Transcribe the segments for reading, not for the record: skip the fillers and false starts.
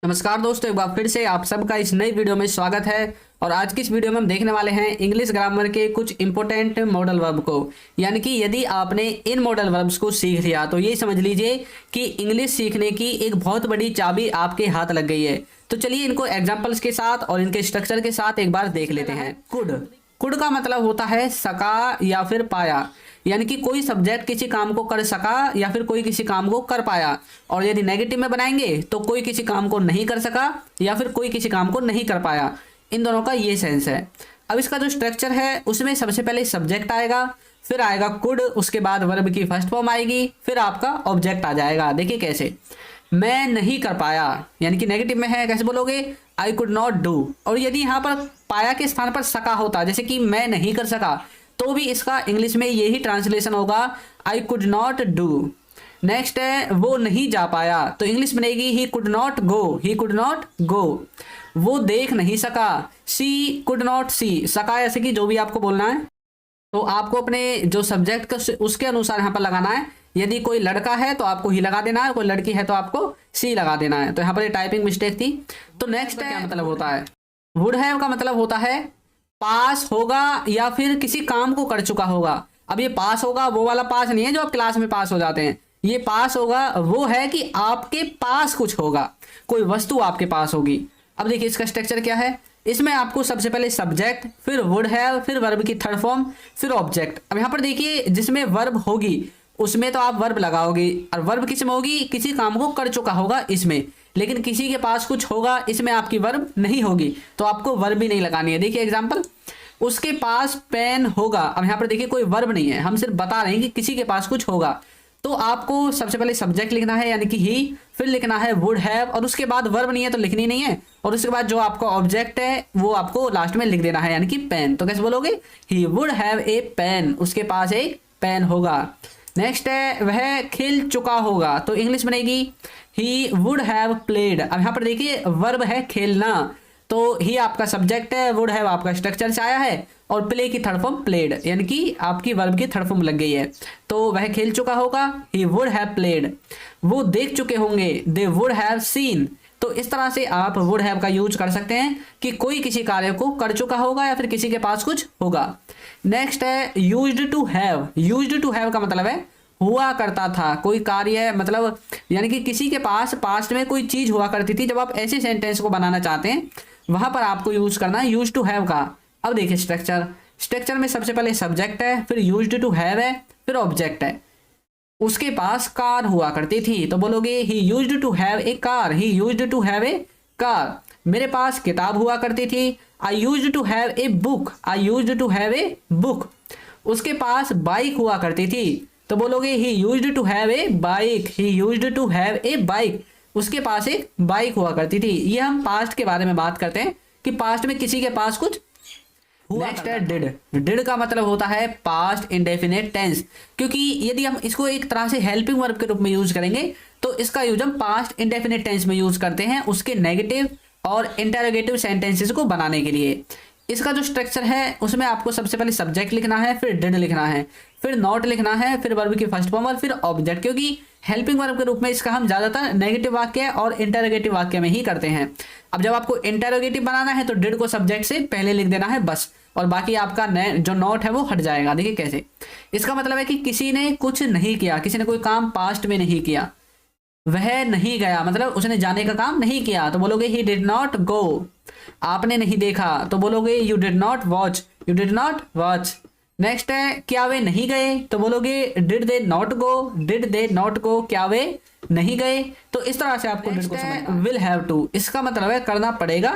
नमस्कार दोस्तों, एक बार फिर से आप सबका इस नई वीडियो में स्वागत है। और आज की इस वीडियो में हम देखने वाले हैं इंग्लिश ग्रामर के कुछ इंपॉर्टेंट मॉडल वर्ब को। यानी कि यदि आपने इन मॉडल वर्ब्स को सीख लिया तो ये समझ लीजिए कि इंग्लिश सीखने की एक बहुत बड़ी चाबी आपके हाथ लग गई है। तो चलिए इनको एग्जाम्पल्स के साथ और इनके स्ट्रक्चर के साथ एक बार देख लेते हैं। कुड कुड का मतलब होता है सका या फिर पाया, यानी कि कोई सब्जेक्ट किसी काम को कर सका या फिर कोई किसी काम को कर पाया। और यदि नेगेटिव में बनाएंगे तो कोई किसी काम को नहीं कर सका या फिर कोई किसी काम को नहीं कर पाया। इन दोनों का ये सेंस है। अब इसका जो स्ट्रक्चर है उसमें सबसे पहले सब्जेक्ट आएगा, फिर आएगा कुड, उसके बाद वर्ब की फर्स्ट फॉर्म आएगी, फिर आपका ऑब्जेक्ट आ जाएगा। देखिए कैसे, मैं नहीं कर पाया यानी कि नेगेटिव में है, कैसे बोलोगे, आई कुड नॉट डू। और यदि यहाँ पर पाया के स्थान पर सका होता, जैसे कि मैं नहीं कर सका, तो भी इसका इंग्लिश में यही ट्रांसलेशन होगा, I could not do. Next है वो नहीं जा पाया, तो इंग्लिश बनेगी he could not go, he could not go. वो देख नहीं सका, सी कुड नॉट सी, सका ऐसे कि जो भी आपको बोलना है तो आपको अपने जो सब्जेक्ट उसके अनुसार यहाँ पर लगाना है। यदि कोई लड़का है तो आपको ही लगा देना है, कोई लड़की है तो आपको सी लगा देना है। तो यहाँ पर टाइपिंग मिस्टेक थी। तो नेक्स्ट क्या मतलब होता है, वुड हैव का मतलब होता है पास होगा या फिर किसी काम को कर चुका होगा। अब ये पास होगा वो वाला पास नहीं है जो आप क्लास में पास हो जाते हैं। ये पास होगा वो है कि आपके पास कुछ होगा, कोई वस्तु आपके पास होगी। अब देखिए इसका स्ट्रक्चर क्या है, इसमें आपको सबसे पहले सब्जेक्ट, फिर वुड हैव, फिर वर्ब की थर्ड फॉर्म, फिर ऑब्जेक्ट। अब यहाँ पर देखिए जिसमें वर्ब होगी उसमें तो आप वर्ब लगाओगे, और वर्ब किस में होगी, किसी काम को कर चुका होगा इसमें। लेकिन किसी के पास कुछ होगा, इसमें आपकी वर्ब नहीं होगी, तो आपको वर्ब ही नहीं लगानी है। देखिए एग्जांपल, उसके पास पेन होगा। अब यहाँ पर देखिए कोई वर्ब नहीं है, हम सिर्फ बता रहे हैं कि किसी के पास कुछ होगा। तो आपको सबसे पहले सब्जेक्ट लिखना है यानी कि ही, फिर लिखना है वुड हैव, और उसके बाद वर्ब नहीं है तो लिखनी नहीं है, और उसके बाद जो आपका ऑब्जेक्ट है वो आपको लास्ट में लिख देना है यानी कि पेन। तो कैसे बोलोगे, he would have a pen, उसके पास एक पेन होगा। नेक्स्ट है वह खेल चुका होगा, तो इंग्लिश बनेगी ही वुड हैव प्लेड। अब यहाँ पर देखिए वर्ब है खेलना, तो ही आपका सब्जेक्ट है, वुड हैव आपका स्ट्रक्चर से आया है, और प्ले की थर्ड फॉर्म प्लेड, यानी कि आपकी वर्ब की थर्ड फॉर्म लग गई है। तो वह खेल चुका होगा, ही वुड हैव प्लेड। वो देख चुके होंगे, दे वुड हैव सीन। तो इस तरह से आप वुड हैव का यूज कर सकते हैं कि कोई किसी कार्य को कर चुका होगा या फिर किसी के पास कुछ होगा। नेक्स्ट है used to have. Used to have का मतलब है हुआ करता था, कोई कार्य, मतलब यानी कि किसी के पास पास्ट में कोई चीज हुआ करती थी। जब आप ऐसे सेंटेंस को बनाना चाहते हैं वहां पर आपको यूज करना है यूज टू हैव का। अब देखिए स्ट्रक्चर में सबसे पहले सब्जेक्ट है, फिर यूज्ड टू हैव है, फिर ऑब्जेक्ट है। उसके पास कार हुआ करती थी, तो बोलोगे he used to have a car, he used to have a car. मेरे पास किताब हुआ करती थी, I used to have a book, I used to have a book. उसके पास बाइक हुआ करती थी, तो बोलोगे he used to have a bike, he used to have a bike. उसके पास एक बाइक हुआ करती थी। ये हम पास्ट के बारे में बात करते हैं कि पास्ट में किसी के पास कुछ हुआ। नेक्स्ट है डिड। डिड का मतलब होता है पास्ट इंडेफिनिट टेंस, क्योंकि यदि हम इसको एक तरह से हेल्पिंग वर्ब के रूप में यूज करेंगे तो इसका यूज हम पास्ट इंडेफिनिट टेंस में यूज करते हैं उसके नेगेटिव और इंटरोगेटिव सेंटेंसेस को बनाने के लिए। इसका जो स्ट्रक्चर है उसमें आपको सबसे पहले सब्जेक्ट लिखना है, फिर डिड लिखना है, फिर नॉट लिखना है, फिर वर्ब की फर्स्ट फॉर्म और फिर ऑब्जेक्ट। क्योंकि हेल्पिंग वर्ब के रूप में इसका हम ज्यादातर नेगेटिव वाक्य और इंटरोगेटिव वाक्य में ही करते हैं। अब जब आपको इंटरोगेटिव बनाना है तो डिड को सब्जेक्ट से पहले लिख देना है बस, और बाकी आपका जो नॉट है वो हट जाएगा। देखिए कैसे, इसका मतलब है कि किसी ने कुछ नहीं किया, किसी ने कोई काम पास्ट में नहीं किया। वह नहीं गया मतलब उसने जाने का काम नहीं किया, तो बोलोगे ही डिड नॉट गो। आपने नहीं देखा, तो बोलोगे you did not watch, you did not watch. Next है क्या वे नहीं गए, तो बोलोगे did they not go, did they not go, क्या वे नहीं गए। तो इस तरह से आपको डिड को समझना। विल हैव टू, इसका मतलब है करना पड़ेगा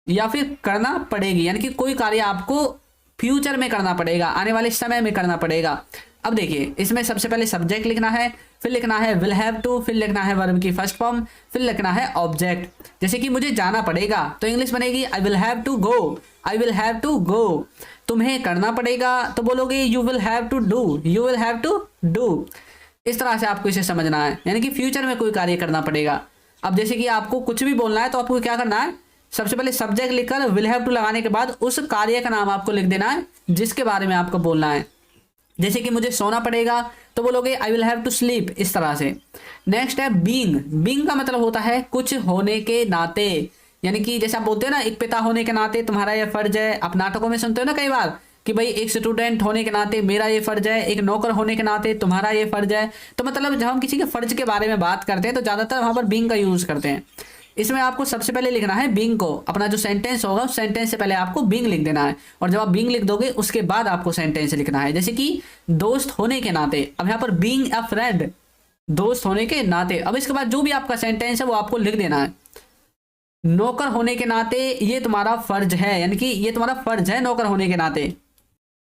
या फिर करना पड़ेगी, यानी कि कोई कार्य आपको फ्यूचर में करना पड़ेगा, आने वाले समय में करना पड़ेगा। अब देखिए इसमें सबसे पहले सब्जेक्ट लिखना है, फिर लिखना है विल हैव टू, फिर लिखना है वर्ब की फर्स्ट फॉर्म, फिर लिखना है ऑब्जेक्ट। जैसे कि मुझे जाना पड़ेगा तो इंग्लिश बनेगी I will have to go, I will have to go. तुम्हें करना पड़ेगा तो बोलोगे you will have to do, you will have to do. इस तरह से आपको इसे समझना है, यानी कि फ्यूचर में कोई कार्य करना पड़ेगा। अब जैसे कि आपको कुछ भी बोलना है तो आपको क्या करना है, सबसे पहले सब्जेक्ट लिखकर विल हैव टू लगाने के बाद उस कार्य का नाम आपको लिख देना है जिसके बारे में आपको बोलना है। जैसे कि मुझे सोना पड़ेगा तो बोलोगे I will have to sleep, इस तरह से। नेक्स्ट है बीइंग। बीइंग का मतलब होता है कुछ होने के नाते, यानी कि जैसे आप बोलते हो ना एक पिता होने के नाते तुम्हारा ये फर्ज है। आप नाटकों में सुनते हो ना कई बार कि भाई एक स्टूडेंट होने के नाते मेरा ये फर्ज है, एक नौकर होने के नाते तुम्हारा ये फर्ज है। तो मतलब जब हम किसी के फर्ज के बारे में बात करते हैं तो ज्यादातर वहां पर बीइंग का यूज करते हैं। इसमें आपको सबसे पहले लिखना है बीइंग को, अपना जो सेंटेंस होगा उस सेंटेंस से पहले आपको बीइंग लिख देना है, और जब आप बीइंग लिख दोगे उसके बाद आपको सेंटेंस लिखना है। जैसे कि दोस्त होने के नाते, अब यहाँ पर बीइंग अ फ्रेंड, दोस्त होने के नाते। अब इसके बाद जो भी आपका सेंटेंस है वो आपको लिख देना है। नौकर होने के नाते ये तुम्हारा फर्ज है, यानी कि ये तुम्हारा फर्ज है नौकर होने के नाते।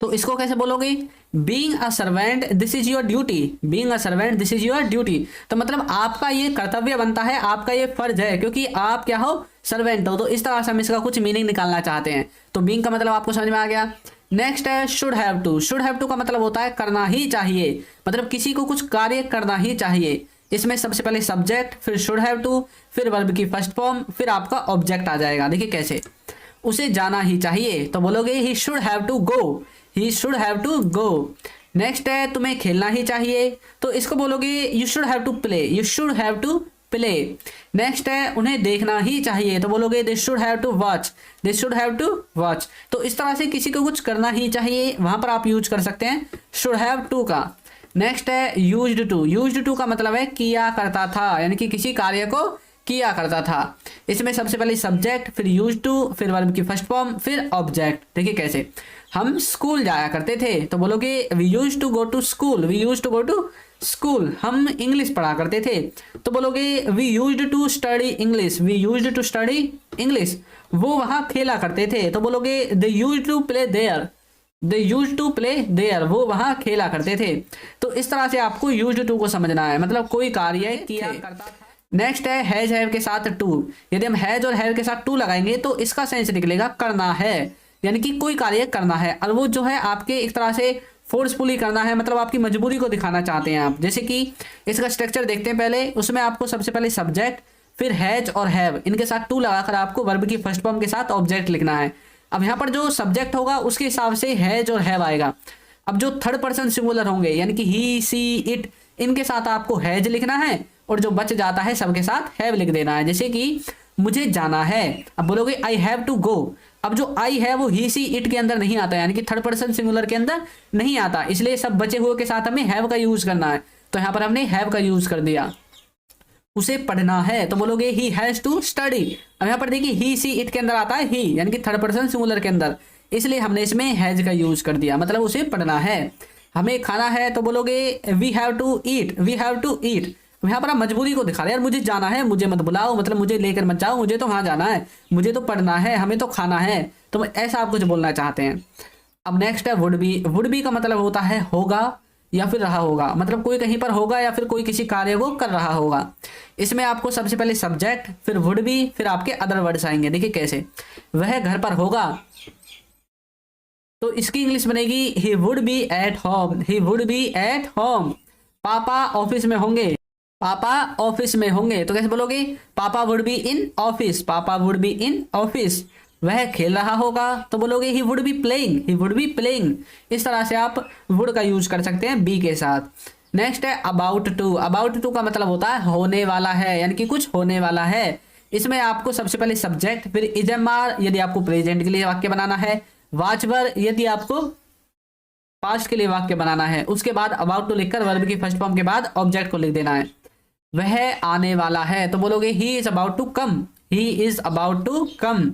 तो इसको कैसे बोलोगे? Being a servant this is your duty. Being a servant this is your duty, तो मतलब आपका ये कर्तव्य बनता है, आपका ये फर्ज है, क्योंकि आप क्या हो? सर्वेंट हो। तो इस तरह से हम इसका कुछ मीनिंग निकालना चाहते हैं। तो बीइंग का मतलब आपको समझ में आ गया। नेक्स्ट है should have to. Should have to का मतलब होता है करना ही चाहिए, मतलब किसी को कुछ कार्य करना ही चाहिए। इसमें सबसे पहले सब्जेक्ट, फिर शुड हैव टू, फिर वर्ब की फर्स्ट फॉर्म, फिर आपका ऑब्जेक्ट आ जाएगा। देखिए कैसे, उसे जाना ही चाहिए तो बोलोगे he should have to go, he should have to go. Next है तुम्हें खेलना ही चाहिए, तो इसको बोलोगे you should have to play, you should have to play. Next है उन्हें देखना ही चाहिए, तो बोलोगे they should have to watch, they should have to watch. तो इस तरह से किसी को कुछ करना ही चाहिए, वहां पर आप यूज कर सकते हैं शुड हैव टू का। नेक्स्ट है यूज्ड टू। यूज्ड टू का मतलब है किया करता था, यानी कि किसी कार्य को किया करता था। इसमें सबसे पहले सब्जेक्ट, फिर यूज टू, फिर वर्ब की फर्स्ट फॉर्म, फिर ऑब्जेक्ट। देखिए कैसे, हम स्कूल जाया करते थे तो बोलोगे we use to go to school, we use to go to school. हम इंग्लिश पढ़ा करते थे तो बोलोगे we used to study English, we used to study English. वो वहां खेला करते थे तो बोलोगे they used to play there, they used to play there, वो वहां खेला करते थे। तो इस तरह से आपको यूज्ड टू को समझना है, मतलब कोई कार्य किया करता था। नेक्स्ट है हैज हैव के साथ टू। यदि हम हैज और हैव के साथ टू लगाएंगे तो इसका सेंस निकलेगा करना है, यानी कि कोई कार्य करना है। और वो जो है आपके एक तरह से फोर्सफुली करना है, मतलब आपकी मजबूरी को दिखाना चाहते हैं आप। जैसे कि इसका स्ट्रक्चर देखते हैं पहले, उसमें आपको सबसे पहले सब्जेक्ट, फिर हैज और हैव, इनके साथ टू लगाकर आपको वर्ब की फर्स्ट फॉर्म के साथ ऑब्जेक्ट लिखना है। अब यहाँ पर जो सब्जेक्ट होगा उसके हिसाब से हैज और हैव आएगा। अब जो थर्ड पर्सन सिंगुलर होंगे यानी कि ही, सी, इट, इनके साथ आपको हैज लिखना है, और जो बच जाता है सबके साथ हैव लिख देना है। जैसे कि मुझे जाना है, अब बोलोगे आई हैव टू गो। अब जो आई है वो ही, सी, इट के अंदर नहीं आता, यानी कि थर्ड पर्सन सिंगुलर के अंदर नहीं आता, इसलिए सब बचे हुए के साथ हमें हैव का यूज करना है। तो यहाँ पर हमने हैव का यूज कर दिया। उसे पढ़ना है तो बोलोगे ही हैज टू स्टडी। अब यहाँ पर देखिए ही, सी, इट के अंदर आता है ही, यानी कि थर्ड पर्सन सिंगुलर के अंदर, इसलिए हमने इसमें हैज का यूज कर दिया, मतलब उसे पढ़ना है। हमें खाना है तो बोलोगे we have to eat, we have to eat. यहाँ पर आप मजबूरी को दिखा रहे हैं, यार मुझे जाना है, मुझे मत बुलाओ, मतलब मुझे लेकर मत जाओ, मुझे तो वहाँ जाना है, मुझे तो पढ़ना है, हमें तो खाना है। तो ऐसा आप कुछ बोलना चाहते हैं। अब नेक्स्ट है वुड बी। वुड बी का मतलब होता है होगा या फिर रहा होगा, मतलब कोई कहीं पर होगा या फिर कोई किसी कार्य को कर रहा होगा। इसमें आपको सबसे पहले सब्जेक्ट, फिर वुड बी, फिर आपके अदर वर्ड्स आएंगे। देखिए कैसे, वह घर पर होगा तो इसकी इंग्लिश बनेगी he would be at home, he would be at home. पापा ऑफिस में होंगे, पापा ऑफिस में होंगे, तो कैसे बोलोगे पापा वुड बी इन ऑफिस, पापा वुड बी इन ऑफिस। वह खेल रहा होगा तो बोलोगे he would be playing, he would be playing. इस तरह से आप वुड का यूज कर सकते हैं बी के साथ। नेक्स्ट है अबाउट टू। अबाउट टू का मतलब होता है होने वाला है, यानी कि कुछ होने वाला है। इसमें आपको सबसे पहले सब्जेक्ट, फिर इजमार यदि आपको प्रेजेंट के लिए वाक्य बनाना है, वाचवर यदि आपको पास्ट के लिए वाक्य बनाना है, उसके बाद अबाउट टू लिखकर वर्ब की फर्स्ट फॉर्म के बाद ऑब्जेक्ट को लिख देना है। वह आने वाला है तो बोलोगे he is about to come, he is about to come.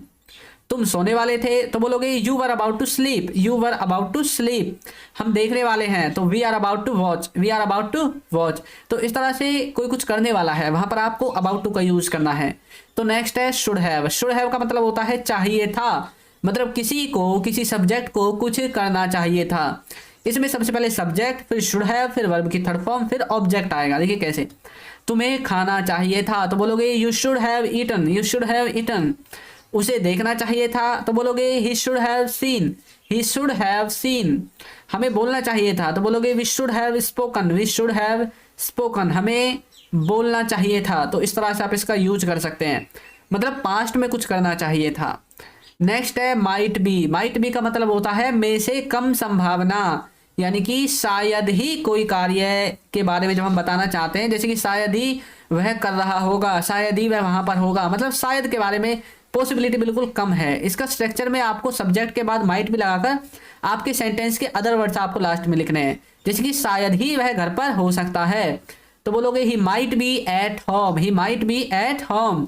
तुम सोने वाले थे तो बोलोगे you were about to sleep, you were about to sleep. हम देखने वाले हैं तो we are about to watch, we are about to watch. तो इस तरह से कोई कुछ करने वाला है, वहां पर आपको अबाउट टू का यूज करना है। तो नेक्स्ट है शुड हैव। शुड हैव का मतलब होता है चाहिए था, मतलब किसी को, किसी सब्जेक्ट को कुछ करना चाहिए था। इसमें सबसे पहले सब्जेक्ट, फिर शुड हैव, फिर वर्ब की थर्ड फॉर्म, फिर ऑब्जेक्ट आएगा। देखिए कैसे, तुम्हें खाना चाहिए था तो बोलोगे you should have eaten, you should have eaten. उसे देखना चाहिए था तो बोलोगे he should have seen, he should have seen. हमें बोलना चाहिए था तो बोलोगे we should have spoken, we should have spoken. हमें बोलना चाहिए था। तो इस तरह से आप इसका यूज कर सकते हैं, मतलब पास्ट में कुछ करना चाहिए था। नेक्स्ट है माइट बी। माइट बी का मतलब होता है में से कम संभावना, यानी कि शायद ही कोई कार्य के बारे में जब हम बताना चाहते हैं, जैसे कि शायद ही वह कर रहा होगा, शायद ही वह वहां पर होगा, मतलब शायद के बारे में पॉसिबिलिटी बिल्कुल कम है। इसका स्ट्रक्चर में आपको सब्जेक्ट के बाद माइट भी लगाकर आपके सेंटेंस के अदर वर्ड्स आपको लास्ट में लिखने हैं। जैसे कि शायद ही वह घर पर हो सकता है, तो बोलोगे he might be at home, he might be at home,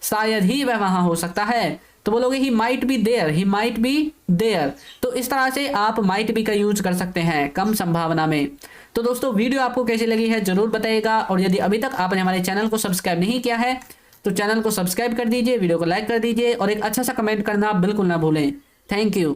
शायद ही वह वहां हो सकता है, तो बोलोगे he might be there, he might be there. तो इस तरह से आप माइट बी का यूज कर सकते हैं कम संभावना में। तो दोस्तों वीडियो आपको कैसी लगी है जरूर बताइएगा, और यदि अभी तक आपने हमारे चैनल को सब्सक्राइब नहीं किया है तो चैनल को सब्सक्राइब कर दीजिए, वीडियो को लाइक कर दीजिए और एक अच्छा सा कमेंट करना बिल्कुल ना भूलें। Thank you.